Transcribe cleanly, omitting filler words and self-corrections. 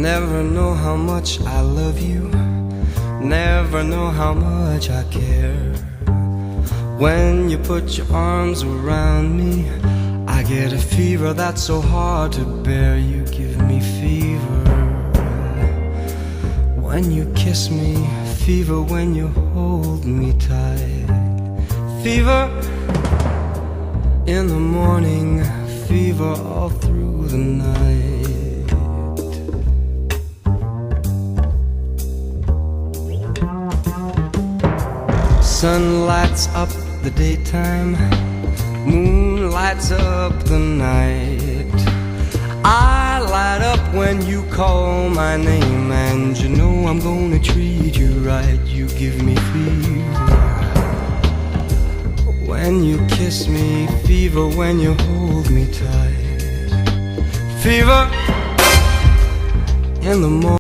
Never know how much I love you, never know how much I care. When you put your arms around me, I get a fever that's so hard to bear. You give me fever when you kiss me, fever when you hold me tight. Fever in the morning, fever all through the night. Sun lights up the daytime, moon lights up the night. I light up when you call my name, and you know I'm gonna treat you right. You give me fever when you kiss me, fever when you hold me tight. Fever in the morning.